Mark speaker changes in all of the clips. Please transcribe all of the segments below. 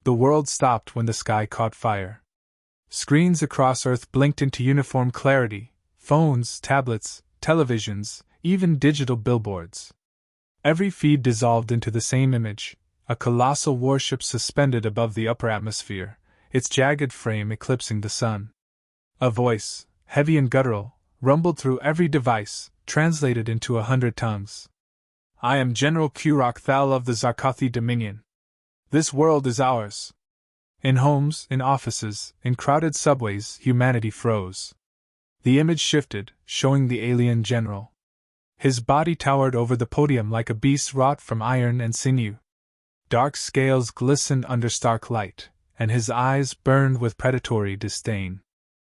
Speaker 1: The world stopped when the sky caught fire. Screens across Earth blinked into uniform clarity: phones, tablets, televisions, even digital billboards. Every feed dissolved into the same image: a colossal warship suspended above the upper atmosphere, its jagged frame eclipsing the sun. A voice, heavy and guttural, rumbled through every device, translated into 100 tongues. "I am General Kurok Thal of the Zarkothi Dominion. This world is ours." In homes, in offices, in crowded subways, humanity froze. The image shifted, showing the alien general. His body towered over the podium like a beast wrought from iron and sinew. Dark scales glistened under stark light, and his eyes burned with predatory disdain.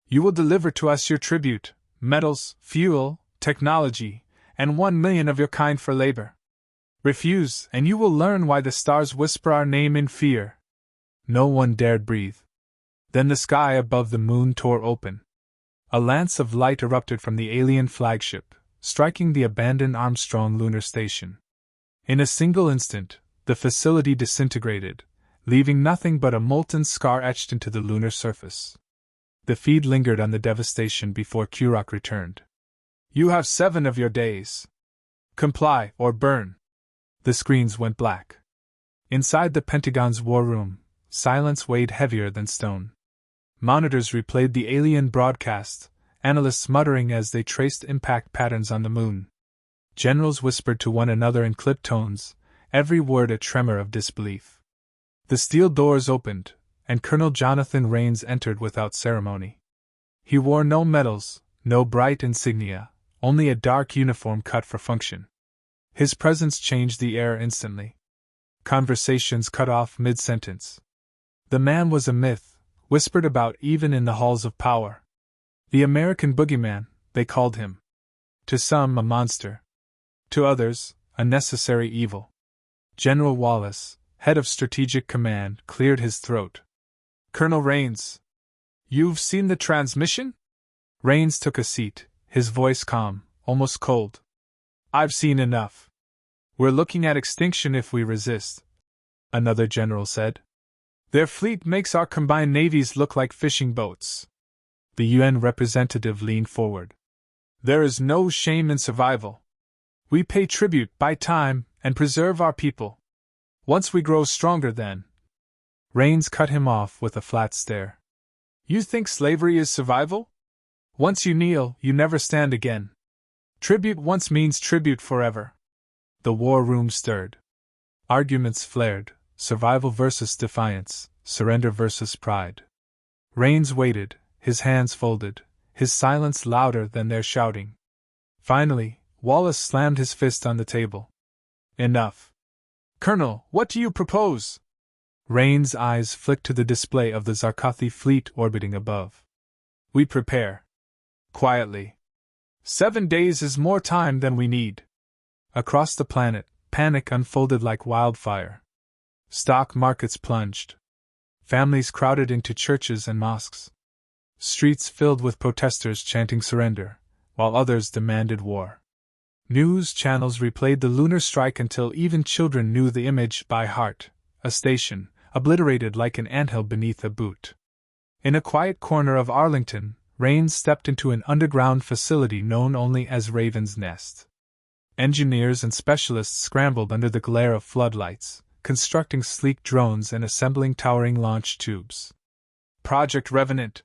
Speaker 1: "You will deliver to us your tribute: metals, fuel, technology, and 1 million of your kind for labor. Refuse, and you will learn why the stars whisper our name in fear." No one dared breathe. Then the sky above the moon tore open. A lance of light erupted from the alien flagship, striking the abandoned Armstrong lunar station. In a single instant, the facility disintegrated, leaving nothing but a molten scar etched into the lunar surface. The feed lingered on the devastation before Kurok returned. "You have 7 of your days. Comply or burn." The screens went black. Inside the Pentagon's war room, silence weighed heavier than stone. Monitors replayed the alien broadcast, analysts muttering as they traced impact patterns on the moon. Generals whispered to one another in clipped tones, every word a tremor of disbelief. The steel doors opened, and Colonel Jonathan Rains entered without ceremony. He wore no medals, no bright insignia, only a dark uniform cut for function. His presence changed the air instantly. Conversations cut off mid-sentence. The man was a myth, whispered about even in the halls of power. The American Boogeyman, they called him. To some, a monster. To others, a necessary evil. General Wallace, head of Strategic Command, cleared his throat. "Colonel Rains, you've seen the transmission?" Rains took a seat, his voice calm, almost cold. "I've seen enough. We're looking at extinction if we resist," another general said. "Their fleet makes our combined navies look like fishing boats." The UN representative leaned forward. "There is no shame in survival. We pay tribute, buy time, and preserve our people. Once we grow stronger, then." Rains cut him off with a flat stare. "You think slavery is survival? Once you kneel, you never stand again. Tribute once means tribute forever." The war room stirred. Arguments flared: survival versus defiance, surrender versus pride. Rains waited, his hands folded, his silence louder than their shouting. Finally, Wallace slammed his fist on the table. "Enough. Colonel, what do you propose?" Rains' eyes flicked to the display of the Zarkothi fleet orbiting above. "We prepare. Quietly. 7 days is more time than we need." Across the planet, panic unfolded like wildfire. Stock markets plunged. Families crowded into churches and mosques. Streets filled with protesters chanting surrender, while others demanded war. News channels replayed the lunar strike until even children knew the image by heart: a station, obliterated like an anthill beneath a boot. In a quiet corner of Arlington, Rains stepped into an underground facility known only as Raven's Nest. Engineers and specialists scrambled under the glare of floodlights, constructing sleek drones and assembling towering launch tubes. "Project Revenant,"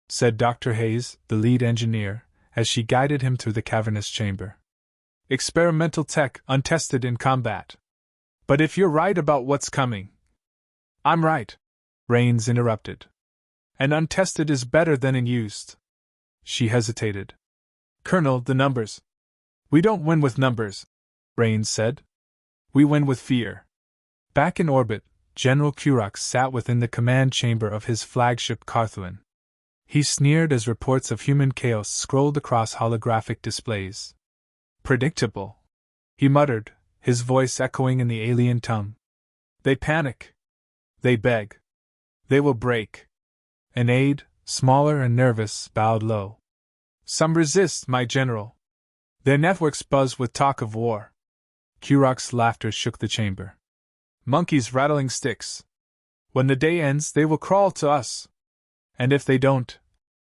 Speaker 1: said Dr. Hayes, the lead engineer, as she guided him through the cavernous chamber. "Experimental tech, untested in combat. But if you're right about what's coming—" "I'm right," Rains interrupted. "And untested is better than unused." She hesitated. "Colonel, the numbers—" "We don't win with numbers," Rains said. "We win with fear." Back in orbit, General Kurok sat within the command chamber of his flagship Carthuan. He sneered as reports of human chaos scrolled across holographic displays. "Predictable," he muttered, his voice echoing in the alien tongue. "They panic. They beg. They will break." An aide, smaller and nervous, bowed low. "Some resist, my general. Their networks buzz with talk of war." Kurok's laughter shook the chamber. "Monkeys rattling sticks. When the day ends, they will crawl to us. And if they don't?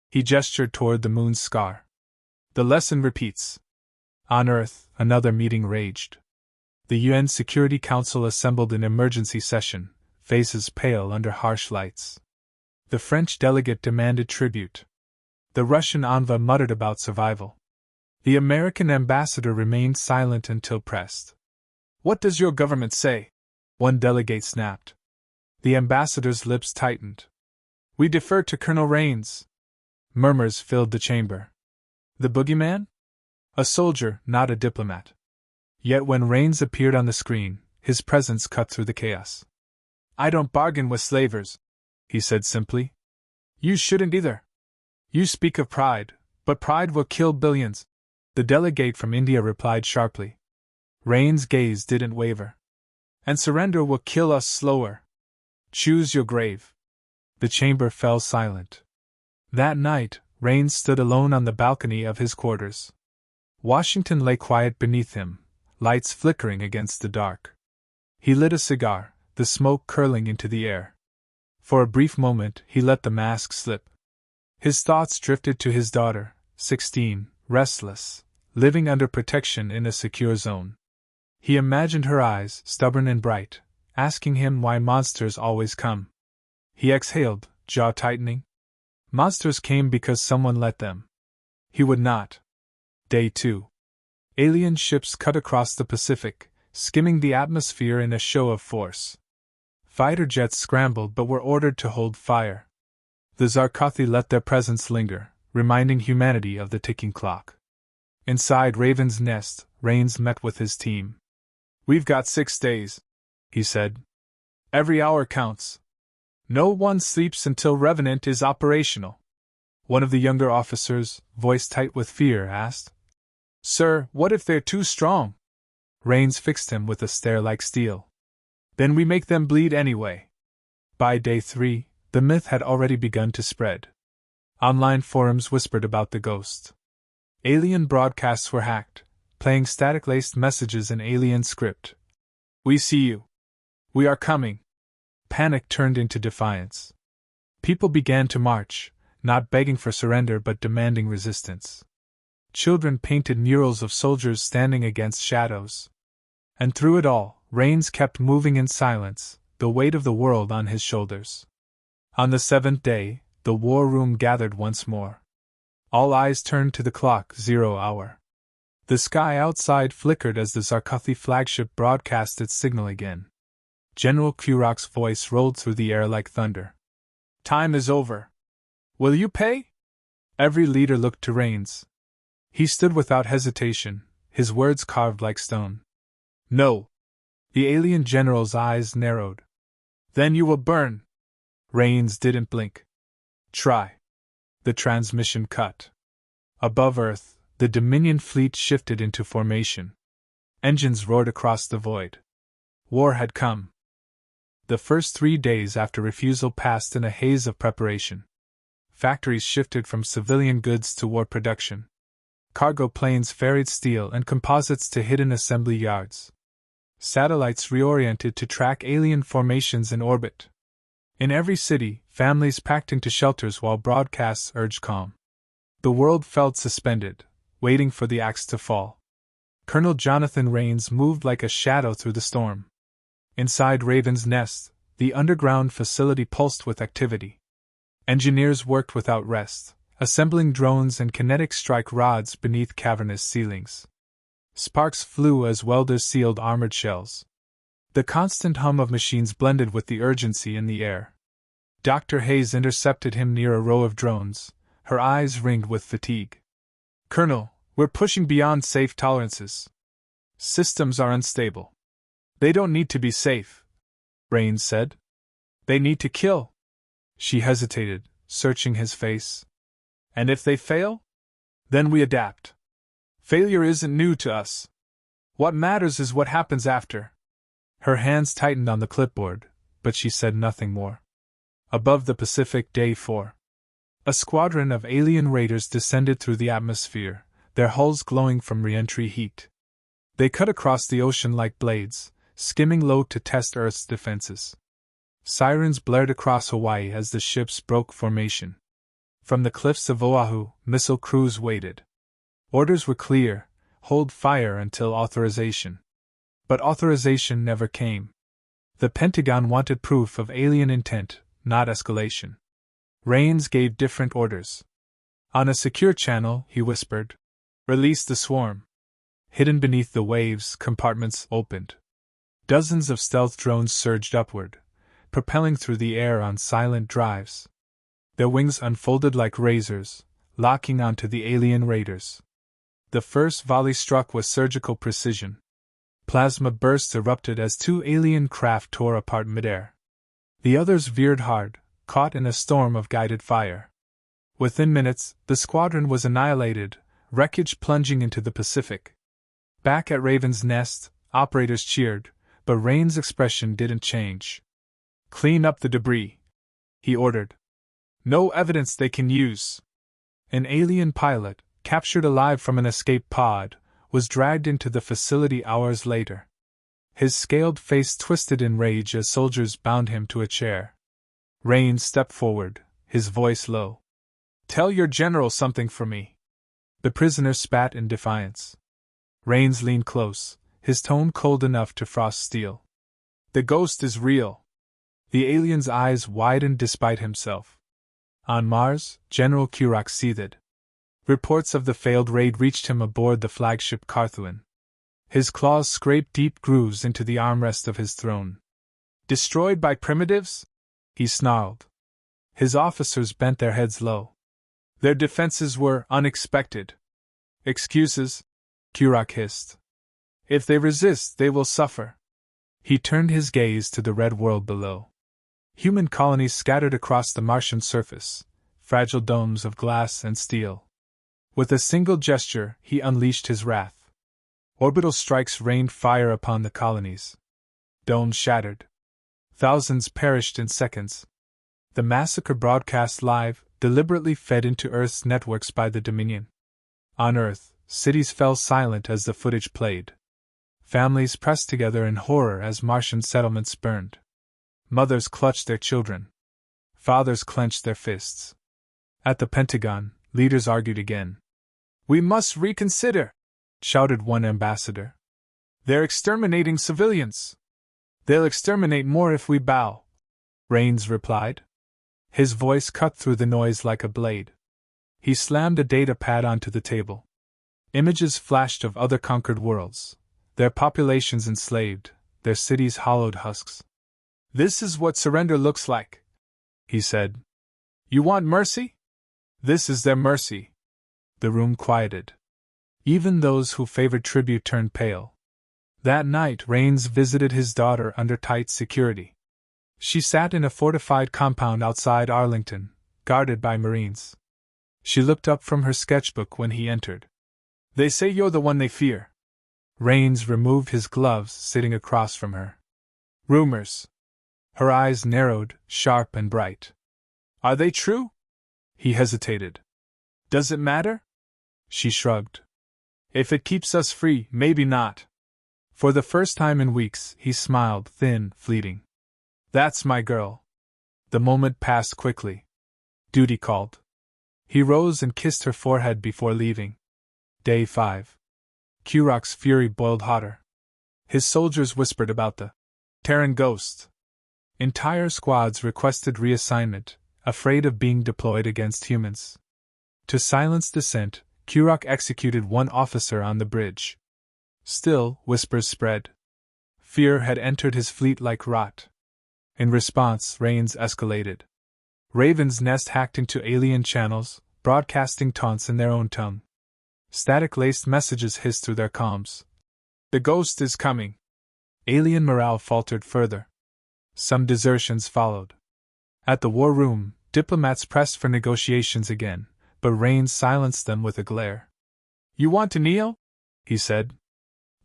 Speaker 1: He gestured toward the moon's scar. The lesson repeats. On Earth, another meeting raged. The UN Security Council assembled in emergency session, faces pale under harsh lights. The French delegate demanded tribute. The Russian envoy muttered about survival. The American ambassador remained silent until pressed. What does your government say? One delegate snapped. The ambassador's lips tightened. We defer to Colonel Rains. Murmurs filled the chamber. The boogeyman? A soldier, not a diplomat. Yet when Rains appeared on the screen, his presence cut through the chaos. I don't bargain with slavers, he said simply. You shouldn't either. You speak of pride, but pride will kill billions. The delegate from India replied sharply. Rains' gaze didn't waver. And surrender will kill us slower. Choose your grave. The chamber fell silent. That night, Rains stood alone on the balcony of his quarters. Washington lay quiet beneath him, lights flickering against the dark. He lit a cigar, the smoke curling into the air. For a brief moment, he let the mask slip. His thoughts drifted to his daughter, 16, restless, living under protection in a secure zone. He imagined her eyes, stubborn and bright, asking him why monsters always come. He exhaled, jaw tightening. Monsters came because someone let them. He would not. Day 2. Alien ships cut across the Pacific, skimming the atmosphere in a show of force. Fighter jets scrambled but were ordered to hold fire. The Zarkothi let their presence linger, reminding humanity of the ticking clock. Inside Raven's nest, Rains met with his team. We've got 6 days, he said. Every hour counts. No one sleeps until Revenant is operational. One of the younger officers, voice tight with fear, asked. Sir, what if they're too strong? Rains fixed him with a stare like steel. Then we make them bleed anyway. By day 3, the myth had already begun to spread. Online forums whispered about the ghost. Alien broadcasts were hacked, playing static-laced messages in alien script. We see you. We are coming. Panic turned into defiance. People began to march, not begging for surrender but demanding resistance. Children painted murals of soldiers standing against shadows. And through it all, Rains kept moving in silence, the weight of the world on his shoulders. On the 7th day, the war room gathered once more. All eyes turned to the clock, 0 hour. The sky outside flickered as the Zarkothi flagship broadcast its signal again. General Kurok's voice rolled through the air like thunder. Time is over. Will you pay? Every leader looked to Rains. He stood without hesitation, his words carved like stone. No. The alien general's eyes narrowed. Then you will burn. Rains didn't blink. Try. The transmission cut. Above Earth, the Dominion fleet shifted into formation. Engines roared across the void. War had come. The first 3 days after refusal passed in a haze of preparation. Factories shifted from civilian goods to war production. Cargo planes ferried steel and composites to hidden assembly yards. Satellites reoriented to track alien formations in orbit. In every city, families packed into shelters while broadcasts urged calm. The world felt suspended, waiting for the axe to fall. Colonel Jonathan Rains moved like a shadow through the storm. Inside Raven's nest, the underground facility pulsed with activity. Engineers worked without rest, assembling drones and kinetic strike rods beneath cavernous ceilings. Sparks flew as welders sealed armored shells. The constant hum of machines blended with the urgency in the air. Dr. Hayes intercepted him near a row of drones, her eyes ringed with fatigue. Colonel, we're pushing beyond safe tolerances. Systems are unstable. They don't need to be safe, Rains said. They need to kill. She hesitated, searching his face. And if they fail? Then we adapt. Failure isn't new to us. What matters is what happens after. Her hands tightened on the clipboard, but she said nothing more. Above the Pacific, Day 4. A squadron of alien raiders descended through the atmosphere, their hulls glowing from re-entry heat. They cut across the ocean like blades, skimming low to test Earth's defenses. Sirens blared across Hawaii as the ships broke formation. From the cliffs of Oahu, missile crews waited. Orders were clear: hold fire until authorization. But authorization never came. The Pentagon wanted proof of alien intent, not escalation. Raines gave different orders. On a secure channel, he whispered, "Release the swarm." Hidden beneath the waves, compartments opened. Dozens of stealth drones surged upward, propelling through the air on silent drives. Their wings unfolded like razors, locking onto the alien raiders. The first volley struck with surgical precision. Plasma bursts erupted as two alien craft tore apart midair. The others veered hard, caught in a storm of guided fire. Within minutes, the squadron was annihilated, wreckage plunging into the Pacific. Back at Raven's Nest, operators cheered, but Rain's expression didn't change. "Clean up the debris," he ordered. "No evidence they can use." An alien pilot, captured alive from an escape pod, was dragged into the facility hours later. His scaled face twisted in rage as soldiers bound him to a chair. Rain stepped forward, his voice low. "Tell your general something for me." The prisoner spat in defiance. Rains leaned close, his tone cold enough to frost steel. "The ghost is real." The alien's eyes widened despite himself. On Mars, General Kurak seethed. Reports of the failed raid reached him aboard the flagship Carthuan. His claws scraped deep grooves into the armrest of his throne. "Destroyed by primitives?" he snarled. His officers bent their heads low. "Their defenses were unexpected." "Excuses," Kurak hissed. "If they resist, they will suffer." He turned his gaze to the red world below. Human colonies scattered across the Martian surface, fragile domes of glass and steel. With a single gesture, he unleashed his wrath. Orbital strikes rained fire upon the colonies. Domes shattered. Thousands perished in seconds. The massacre broadcast live, deliberately fed into Earth's networks by the Dominion. On Earth, cities fell silent as the footage played. Families pressed together in horror as Martian settlements burned. Mothers clutched their children. Fathers clenched their fists. At the Pentagon, leaders argued again. "We must reconsider," shouted one ambassador. "They're exterminating civilians." "They'll exterminate more if we bow," Raines replied. His voice cut through the noise like a blade. He slammed a data pad onto the table. Images flashed of other conquered worlds, their populations enslaved, their cities hollowed husks. "This is what surrender looks like," he said. "You want mercy? This is their mercy." The room quieted. Even those who favored tribute turned pale. That night, Raines visited his daughter under tight security. She sat in a fortified compound outside Arlington, guarded by Marines. She looked up from her sketchbook when he entered. "They say you're the one they fear." Raines removed his gloves, sitting across from her. "Rumors." Her eyes narrowed, sharp and bright. "Are they true?" He hesitated. "Does it matter?" She shrugged. "If it keeps us free, maybe not." For the first time in weeks, he smiled, thin, fleeting. "That's my girl." The moment passed quickly. Duty called. He rose and kissed her forehead before leaving. Day 5. Kurak's fury boiled hotter. His soldiers whispered about the Terran ghost. Entire squads requested reassignment, afraid of being deployed against humans. To silence dissent, Kurak executed one officer on the bridge. Still, whispers spread. Fear had entered his fleet like rot. In response, Rains escalated. Raven's Nest hacked into alien channels, broadcasting taunts in their own tongue. Static-laced messages hissed through their comms. "The ghost is coming." Alien morale faltered further. Some desertions followed. At the war room, diplomats pressed for negotiations again, but Rains silenced them with a glare. "You want to kneel?" he said.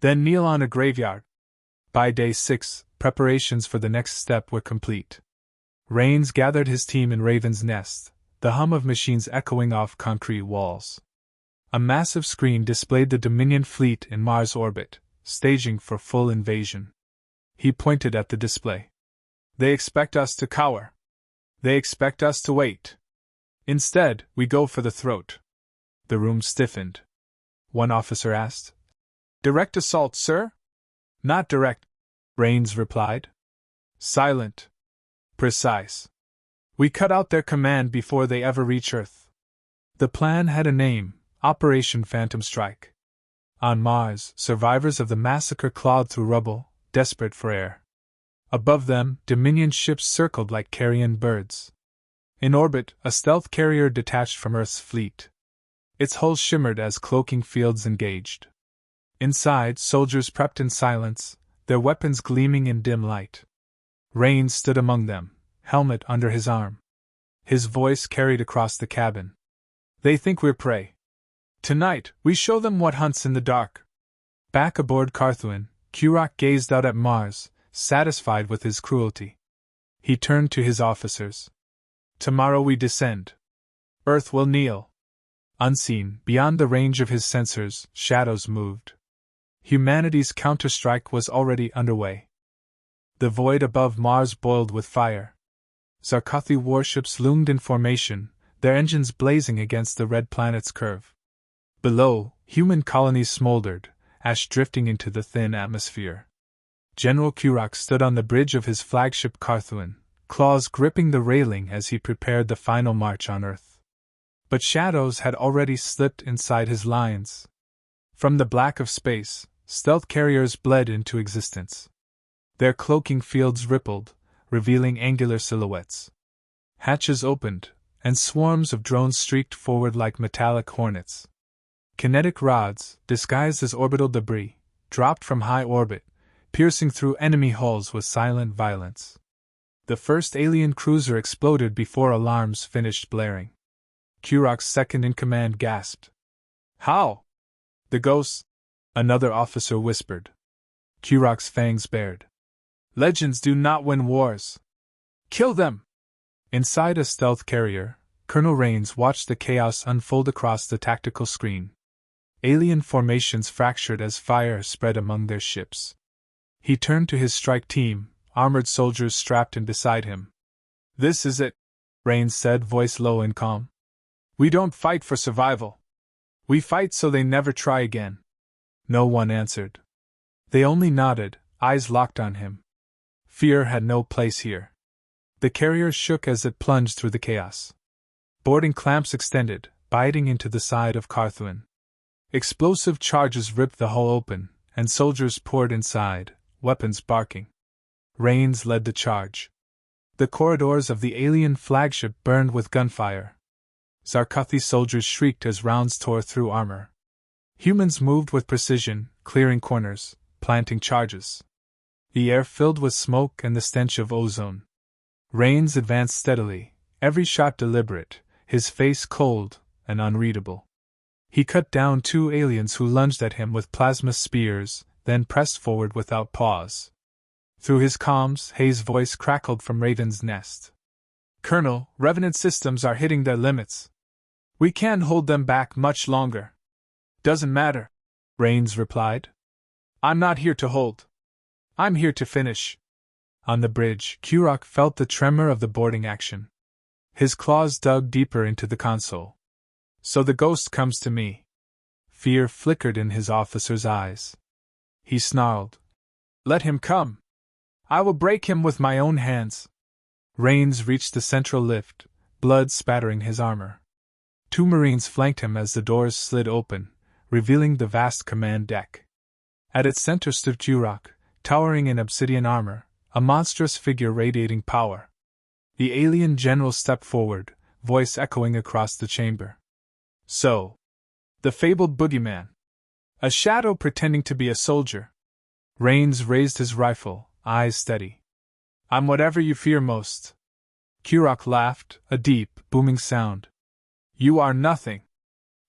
Speaker 1: "Then kneel on a graveyard." By day 6, preparations for the next step were complete. Rains gathered his team in Raven's Nest, the hum of machines echoing off concrete walls. A massive screen displayed the Dominion fleet in Mars orbit, staging for full invasion. He pointed at the display. They expect us to cower. They expect us to wait. Instead, we go for the throat. The room stiffened. One officer asked, "Direct assault, sir?" "Not direct," Rains replied. "Silent. Precise. We cut out their command before they ever reach Earth." The plan had a name: Operation Phantom Strike. On Mars, survivors of the massacre clawed through rubble, desperate for air. Above them, Dominion ships circled like carrion birds. In orbit, a stealth carrier detached from Earth's fleet. Its hull shimmered as cloaking fields engaged. Inside, soldiers prepped in silence, their weapons gleaming in dim light. Rains stood among them, helmet under his arm. His voice carried across the cabin. "They think we're prey. Tonight, we show them what hunts in the dark." Back aboard Carthuin, Kurok gazed out at Mars, satisfied with his cruelty. He turned to his officers. "Tomorrow we descend. Earth will kneel." Unseen, beyond the range of his sensors, shadows moved. Humanity's counterstrike was already underway. The void above Mars boiled with fire. Zarkothi warships loomed in formation, their engines blazing against the red planet's curve. Below, human colonies smoldered, ash drifting into the thin atmosphere. General Kurok stood on the bridge of his flagship Carthuin, claws gripping the railing as he prepared the final march on Earth. But shadows had already slipped inside his lines. From the black of space, stealth carriers bled into existence. Their cloaking fields rippled, revealing angular silhouettes. Hatches opened, and swarms of drones streaked forward like metallic hornets. Kinetic rods, disguised as orbital debris, dropped from high orbit, piercing through enemy hulls with silent violence. The first alien cruiser exploded before alarms finished blaring. Kurok's second-in-command gasped. "How?" "The ghosts," another officer whispered. Kurok's fangs bared. "Legends do not win wars. Kill them!" Inside a stealth carrier, Colonel Rains watched the chaos unfold across the tactical screen. Alien formations fractured as fire spread among their ships. He turned to his strike team, armored soldiers strapped in beside him. "This is it," Rains said, voice low and calm. "We don't fight for survival. We fight so they never try again." No one answered. They only nodded, eyes locked on him. Fear had no place here. The carrier shook as it plunged through the chaos. Boarding clamps extended, biting into the side of Carthuin. Explosive charges ripped the hull open, and soldiers poured inside, weapons barking. Rains led the charge. The corridors of the alien flagship burned with gunfire. Zarkothi soldiers shrieked as rounds tore through armor. Humans moved with precision, clearing corners, planting charges. The air filled with smoke and the stench of ozone. Rains advanced steadily, every shot deliberate, his face cold and unreadable. He cut down 2 aliens who lunged at him with plasma spears, then pressed forward without pause. Through his comms, Hayes' voice crackled from Raven's nest. "Colonel, Revenant systems are hitting their limits. We can't hold them back much longer." "Doesn't matter," Rains replied. "I'm not here to hold. I'm here to finish." On the bridge, Kurok felt the tremor of the boarding action. His claws dug deeper into the console. "So the ghost comes to me." Fear flickered in his officer's eyes. He snarled, "Let him come. I will break him with my own hands." Rains reached the central lift, blood spattering his armor. 2 Marines flanked him as the doors slid open, revealing the vast command deck. At its center stood Kurok, towering in obsidian armor, a monstrous figure radiating power. The alien general stepped forward, voice echoing across the chamber. "So, the fabled Boogeyman. A shadow pretending to be a soldier." Rains raised his rifle, eyes steady. "I'm whatever you fear most." Kurok laughed, a deep, booming sound. "You are nothing.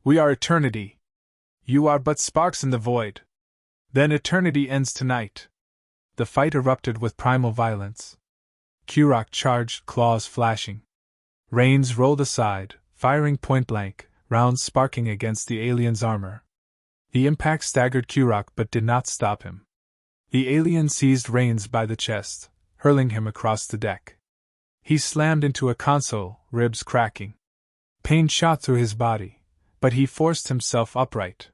Speaker 1: We are eternity. You are but sparks in the void. Then eternity ends tonight." The fight erupted with primal violence. Kurok charged, claws flashing. Rains rolled aside, firing point-blank, rounds sparking against the alien's armor. The impact staggered Kurok but did not stop him. The alien seized Rains by the chest, hurling him across the deck. He slammed into a console, ribs cracking. Pain shot through his body, but he forced himself upright.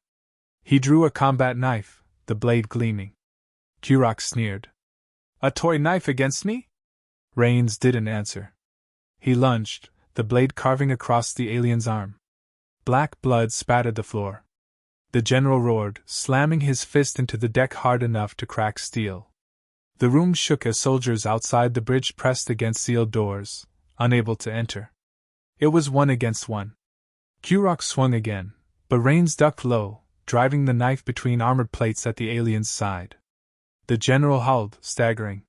Speaker 1: He drew a combat knife, the blade gleaming. Kurok sneered. A toy knife against me? Rains didn't answer. He lunged, the blade carving across the alien's arm. Black blood spattered the floor. The general roared, slamming his fist into the deck hard enough to crack steel. The room shook as soldiers outside the bridge pressed against sealed doors, unable to enter. It was 1 against 1. Kurok swung again, but Rains ducked low, driving the knife between armored plates at the alien's side. The general howled, staggering.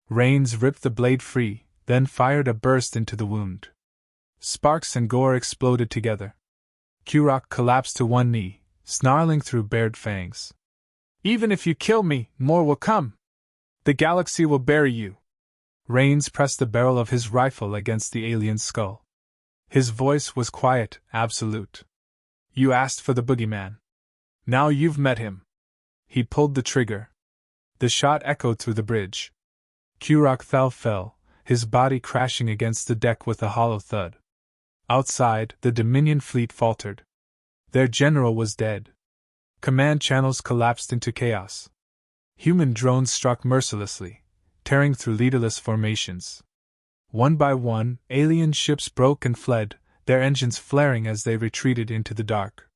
Speaker 1: Rains ripped the blade free, then fired a burst into the wound. Sparks and gore exploded together. Kurok collapsed to one knee, snarling through bared fangs. Even if you kill me, more will come. The galaxy will bury you. Rains pressed the barrel of his rifle against the alien's skull. His voice was quiet, absolute. You asked for the Boogeyman. Now you've met him. He pulled the trigger. The shot echoed through the bridge. Kurok fell, his body crashing against the deck with a hollow thud. Outside, the Dominion fleet faltered. Their general was dead. Command channels collapsed into chaos. Human drones struck mercilessly, tearing through leaderless formations. One by one, alien ships broke and fled, their engines flaring as they retreated into the dark.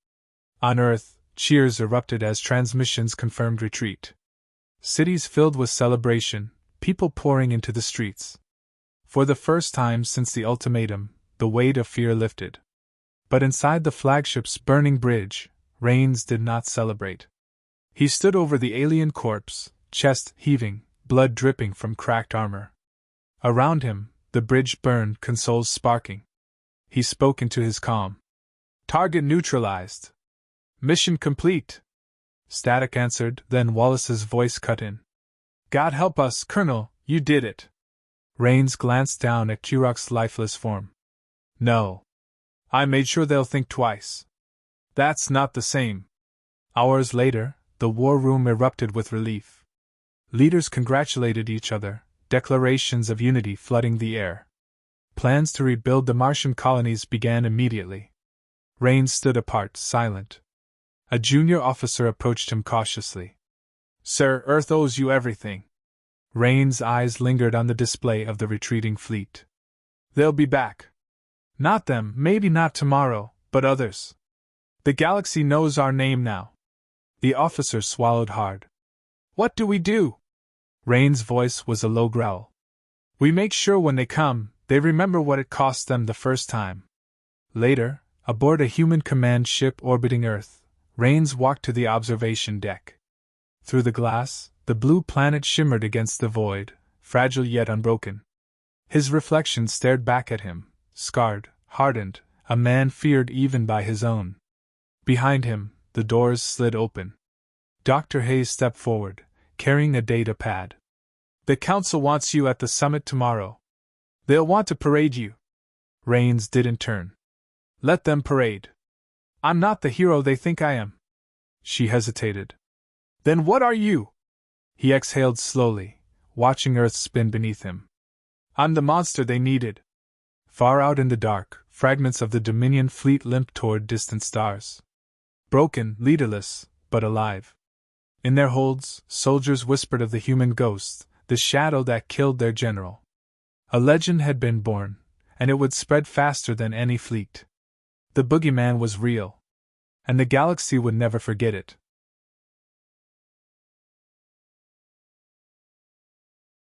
Speaker 1: On Earth, cheers erupted as transmissions confirmed retreat. Cities filled with celebration, people pouring into the streets. For the first time since the ultimatum, the weight of fear lifted. But inside the flagship's burning bridge, Rains did not celebrate. He stood over the alien corpse, chest heaving, blood dripping from cracked armor. Around him, the bridge burned, consoles sparking. He spoke into his calm. Target neutralized. Mission complete. Static answered, then Wallace's voice cut in. God help us, Colonel, you did it. Rains glanced down at Kurok's lifeless form. No. I made sure they'll think twice. That's not the same. Hours later, the war room erupted with relief. Leaders congratulated each other, declarations of unity flooding the air. Plans to rebuild the Martian colonies began immediately. Rains stood apart, silent. A junior officer approached him cautiously. Sir, Earth owes you everything. Rains' eyes lingered on the display of the retreating fleet. They'll be back. Not them, maybe not tomorrow, but others. The galaxy knows our name now. The officer swallowed hard. What do we do? Rains' voice was a low growl. We make sure when they come, they remember what it cost them the first time. Later, aboard a human command ship orbiting Earth, Rains walked to the observation deck. Through the glass, the blue planet shimmered against the void, fragile yet unbroken. His reflection stared back at him, scarred, hardened, a man feared even by his own. Behind him, the doors slid open. Dr. Hayes stepped forward, carrying a data pad. The Council wants you at the summit tomorrow. They'll want to parade you. Rains didn't turn. Let them parade. I'm not the hero they think I am. She hesitated. Then what are you? He exhaled slowly, watching Earth spin beneath him. I'm the monster they needed. Far out in the dark, fragments of the Dominion fleet limped toward distant stars. Broken, leaderless, but alive. In their holds, soldiers whispered of the human ghost, the shadow that killed their general. A legend had been born, and it would spread faster than any fleet. The Boogeyman was real. And the galaxy would never forget it.